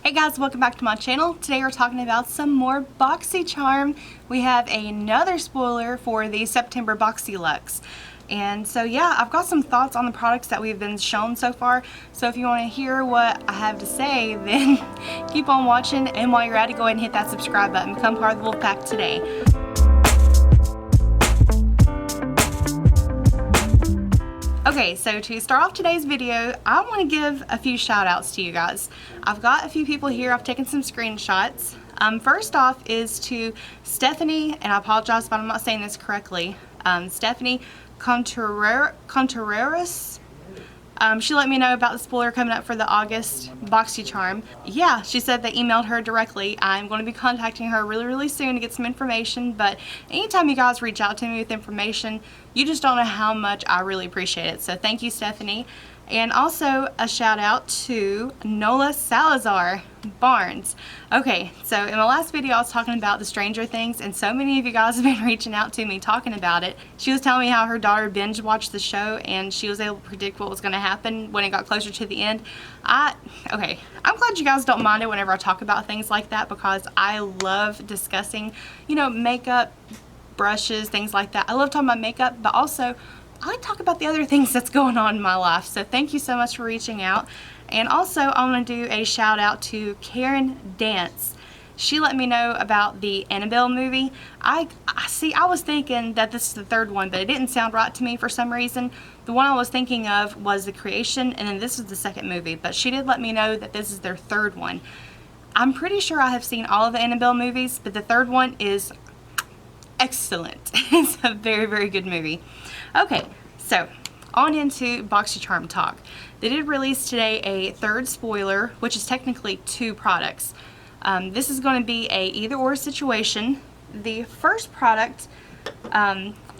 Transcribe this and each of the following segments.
Hey guys, welcome back to my channel. Today we're talking about some more Boxycharm. We have another spoiler for the September Boxyluxe. And so yeah, I've got some thoughts on the products that we've been shown so far. So if you want to hear what I have to say, then keep on watching. And while you're at it, go ahead and hit that subscribe button. Become part of the wolf pack today. Okay, so to start off today's video, I want to give a few shout outs to you guys. I've got a few people here, I've taken some screenshots. First off is to Stephanie, and I apologize if I'm not saying this correctly, Stephanie Contreras. She let me know about the spoiler coming up for the August Boxycharm. Yeah, she said they emailed her directly. I'm going to be contacting her really soon to get some information, but anytime you guys reach out to me with information, you just don't know how much I really appreciate it. So thank you, Stephanie. And also a shout out to Nola Salazar Barnes. Okay, so in my last video I was talking about the Stranger Things, and so many of you guys have been reaching out to me talking about it. She was telling me how her daughter binge watched the show and she was able to predict what was going to happen when it got closer to the end. Okay, I'm glad you guys don't mind it whenever I talk about things like that, because I love discussing, you know, makeup, brushes, things like that. I love talking about makeup, but also I like to talk about the other things that's going on in my life. So thank you so much for reaching out. And also I want to do a shout out to Karen Dance. She let me know about the Annabelle movie. I was thinking that this is the third one, but it didn't sound right to me for some reason. The one I was thinking of was The Creation, and then this was the second movie, but she did let me know that this is their third one. I'm pretty sure I have seen all of the Annabelle movies, but the third one is excellent. It's a very good movie. Okay, so on into Boxycharm talk. They did release today a third spoiler, which is technically two products. This is going to be a either or situation. The first product,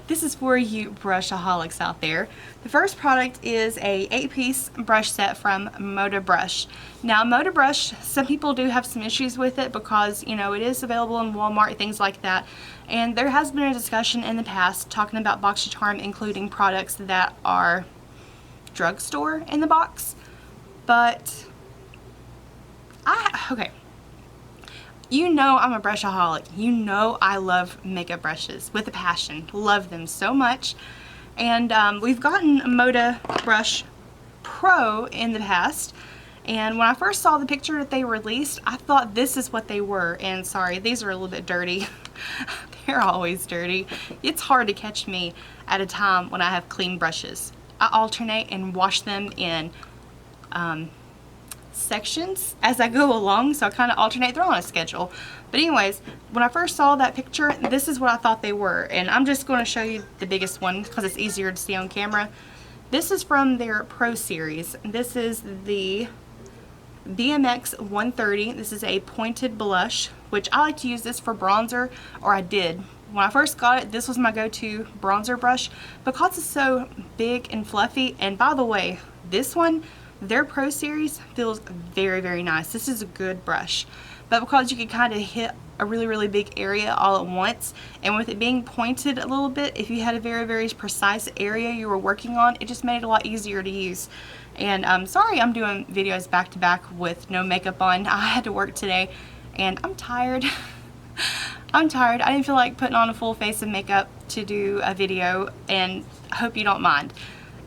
this is for you brushaholics out there. The first product is a 8-piece brush set from Moda Brush. Now Moda Brush, some people do have some issues with it because, you know, it is available in Walmart, things like that. And there has been a discussion in the past talking about Boxycharm including products that are drugstore in the box. But okay. You know I'm a brushaholic. You know I love makeup brushes with a passion. Love them so much. And we've gotten a Moda Brush Pro in the past. And when I first saw the picture that they released, I thought this is what they were. And sorry, these are a little bit dirty. They're always dirty. It's hard to catch me at a time when I have clean brushes. I alternate and wash them in sections as I go along, so I kind of alternate. They're on a schedule. But anyways, when I first saw that picture, this is what I thought they were, and I'm just going to show you the biggest one because it's easier to see on camera. This is from their Pro series. This is the BMX 130. This is a pointed blush, which I like to use this for bronzer, or I did. When I first got it, this was my go-to bronzer brush because it's so big and fluffy. And by the way, this one, their Pro series, feels very nice. This is a good brush, but because you can kind of hit a really big area all at once, and with it being pointed a little bit, if you had a very precise area you were working on, it just made it a lot easier to use. And sorry I'm doing videos back to back with no makeup on. I had to work today and I'm tired. I'm tired. I didn't feel like putting on a full face of makeup to do a video, and I hope you don't mind.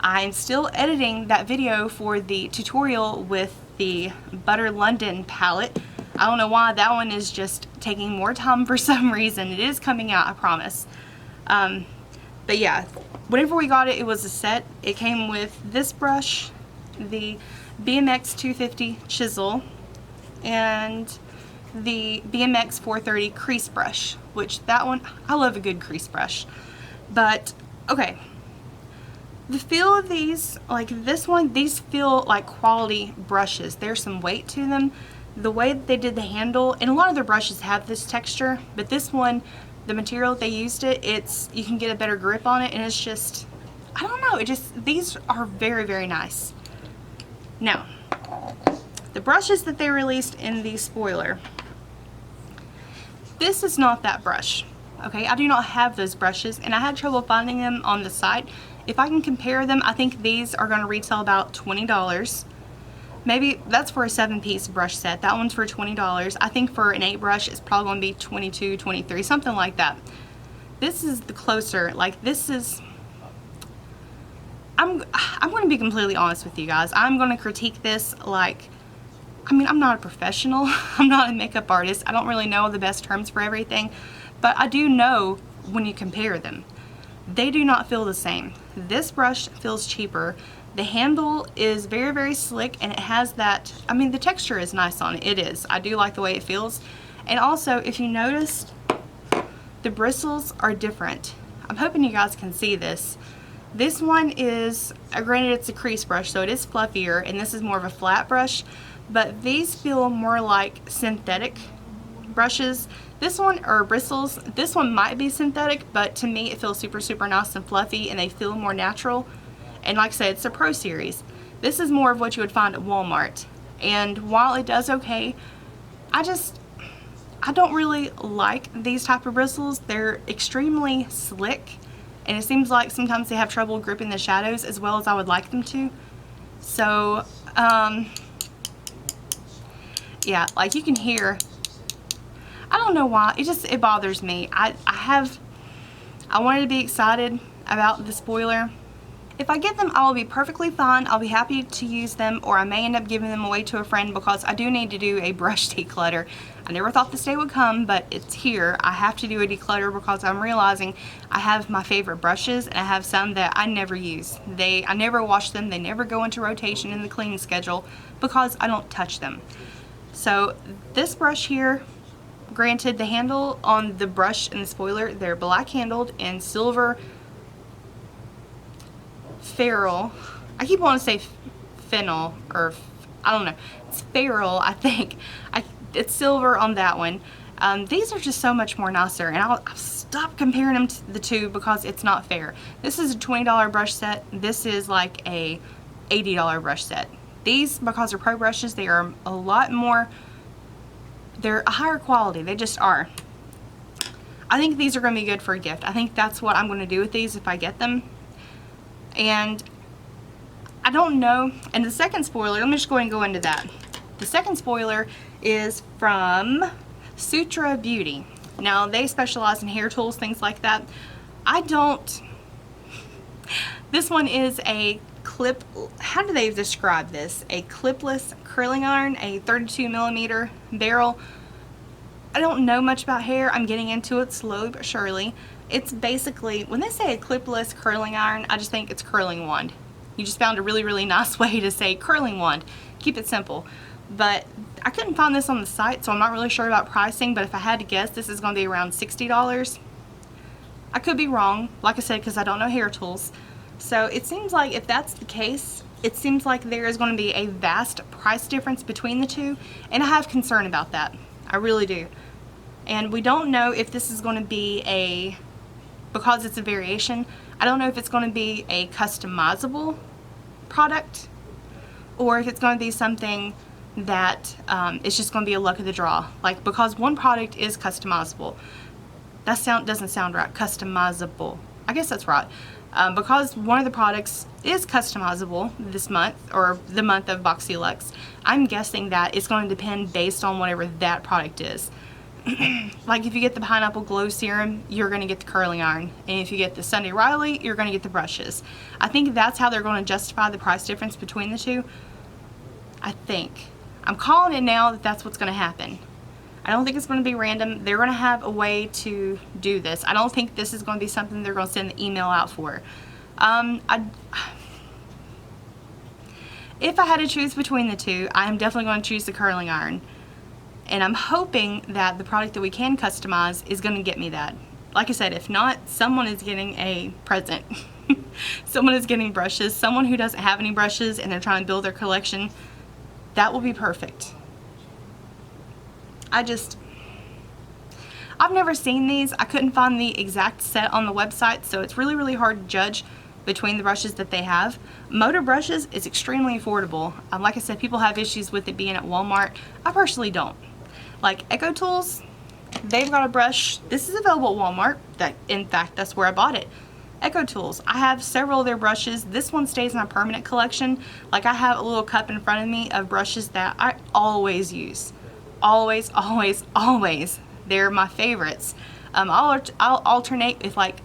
I'm still editing that video for the tutorial with the Butter London palette. I don't know why that one is just taking more time for some reason. It is coming out, I promise. But yeah, whenever we got it, it was a set. It came with this brush, the BMX 250 chisel, and the BMX 430 crease brush, which that one, I love a good crease brush. But okay, the feel of these, like this one, these feel like quality brushes. There's some weight to them. The way that they did the handle, and a lot of their brushes have this texture, but this one, the material they used you can get a better grip on it, and it's just, I don't know, these are very nice. Now, the brushes that they released in the spoiler, this is not that brush. Okay, I do not have those brushes, and I had trouble finding them on the site. If I can compare them, I think these are going to retail about $20. Maybe that's for a 7-piece brush set. That one's for $20. I think for an 8 brush, it's probably going to be 22, 23, something like that. This is the closer, like this is, I'm going to be completely honest with you guys. I'm going to critique this like, I mean, I'm not a professional. I'm not a makeup artist. I don't really know the best terms for everything, but I do know when you compare them, they do not feel the same. This brush feels cheaper. The handle is very, very slick, and it has that, I mean, the texture is nice on it. It is. I do like the way it feels. And also, if you noticed, the bristles are different. I'm hoping you guys can see this. This one is, granted it's a crease brush, so it is fluffier, and this is more of a flat brush, but these feel more like synthetic brushes. This one, or bristles, this one might be synthetic, but to me it feels super, super nice and fluffy, and they feel more natural. And like I said, it's a Pro Series. This is more of what you would find at Walmart. And while it does okay, I don't really like these type of bristles. They're extremely slick, and it seems like sometimes they have trouble gripping the shadows as well as I would like them to. So, yeah, like you can hear, I don't know why, it bothers me. I wanted to be excited about the spoiler. If I get them, I will be perfectly fine. I'll be happy to use them, or I may end up giving them away to a friend because I do need to do a brush declutter. I never thought this day would come, but it's here. I have to do a declutter because I'm realizing I have my favorite brushes, and I have some that I never use. I never wash them. They never go into rotation in the cleaning schedule because I don't touch them. So this brush here, granted the handle on the brush and the spoiler, they're black handled and silver ferrule. I keep wanting to say fennel, or I don't know. It's ferrule, I think. It's silver on that one. These are just so much more nicer, and I'll stop comparing them to the two because it's not fair. This is a $20 brush set. This is like a $80 brush set. These, because they're pro brushes, they are a lot more, they're a higher quality. They just are. I think these are going to be good for a gift. I think that's what I'm going to do with these if I get them. And I don't know, and the second spoiler, let me just go ahead and go into that. The second spoiler is from Sutra Beauty. Now, they specialize in hair tools, things like that. I don't. This one is a clip, how do they describe this? A clipless curling iron, a 32mm barrel. I don't know much about hair. I'm getting into it slowly but surely. It's basically, when they say a clipless curling iron, I just think it's curling wand. You just found a really, really nice way to say curling wand. Keep it simple. But I couldn't find this on the site, so I'm not really sure about pricing, but if I had to guess, this is going to be around $60. I could be wrong, like I said, because I don't know hair tools. So it seems like if that's the case, it seems like there is going to be a vast price difference between the two, and I have concern about that. I really do. And we don't know if this is going to be because it's a variation, I don't know if it's going to be a customizable product or if it's going to be something that it's just going to be a luck of the draw. Like, because one product is customizable. That doesn't sound right. Customizable. I guess that's right. Because one of the products is customizable this month, or the month of Boxyluxe, I'm guessing that it's going to depend based on whatever that product is. Like if you get the Pineapple Glow Serum, you're going to get the curling iron. And if you get the Sunday Riley, you're going to get the brushes. I think that's how they're going to justify the price difference between the two. I think. I'm calling it now that that's what's going to happen. I don't think it's going to be random. They're going to have a way to do this. I don't think this is going to be something they're going to send the email out for. If I had to choose between the two, I am definitely going to choose the curling iron. And I'm hoping that the product that we can customize is going to get me that. Like I said, if not, someone is getting a present. Someone is getting brushes. Someone who doesn't have any brushes and they're trying to build their collection, that will be perfect. I've never seen these. I couldn't find the exact set on the website, so it's really, really hard to judge between the brushes that they have. Moda Brushes is extremely affordable. Like I said, people have issues with it being at Walmart. I personally don't. Like Echo Tools, they've got a brush. This is available at Walmart. In fact, that's where I bought it. Echo Tools. I have several of their brushes. This one stays in my permanent collection. Like, I have a little cup in front of me of brushes that I always use. Always, always, always. They're my favorites. I'll alternate if like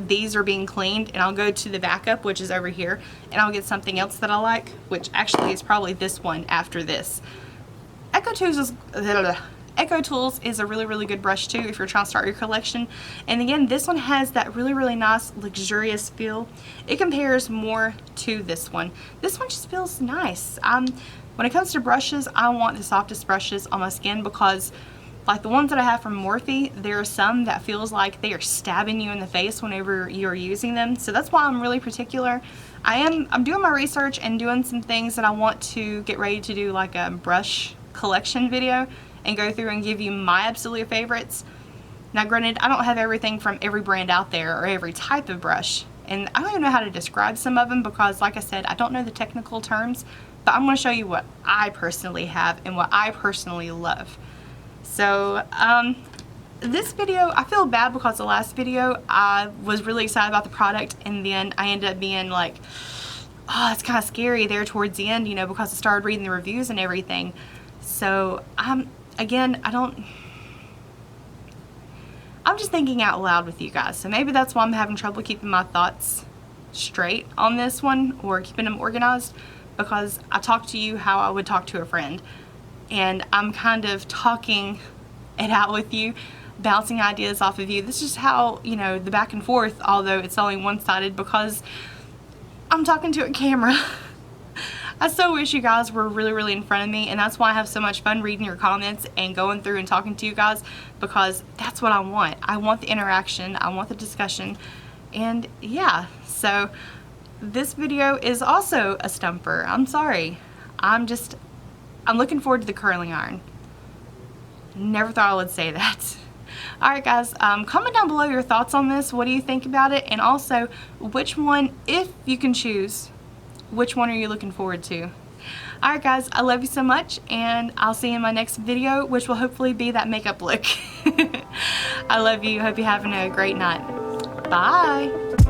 these are being cleaned, and I'll go to the backup, which is over here, and I'll get something else that I like, which actually is probably this one after this. Echo Tools is a really, really good brush too if you're trying to start your collection. And again, this one has that really, really nice luxurious feel. It compares more to this one. This one just feels nice. When it comes to brushes, I want the softest brushes on my skin, because like the ones that I have from Morphe, there are some that feels like they are stabbing you in the face whenever you're using them. So that's why I'm really particular. I'm doing my research and doing some things that I want to get ready to do, like a brush collection video and go through and give you my absolute favorites. Now granted, I don't have everything from every brand out there or every type of brush, and I don't even know how to describe some of them because, like I said, I don't know the technical terms, but I'm going to show you what I personally have and what I personally love. So this video, I feel bad because the last video I was really excited about the product, and then I ended up being like, oh, it's kind of scary there towards the end, you know, because I started reading the reviews and everything. So again, I'm just thinking out loud with you guys. So maybe that's why I'm having trouble keeping my thoughts straight on this one, or keeping them organized, because I talk to you how I would talk to a friend. And I'm kind of talking it out with you, bouncing ideas off of you. This is how, you know, the back and forth, although it's only one-sided because I'm talking to a camera. I so wish you guys were really, really in front of me, and that's why I have so much fun reading your comments and going through and talking to you guys, because that's what I want. I want the interaction, I want the discussion, and yeah, so this video is also a stumper. I'm sorry. I'm looking forward to the curling iron. Never thought I would say that. Alright guys, comment down below your thoughts on this. What do you think about it? And also, which one, if you can choose, which one are you looking forward to? Alright guys, I love you so much, and I'll see you in my next video, which will hopefully be that makeup look. I love you. Hope you're having a great night. Bye!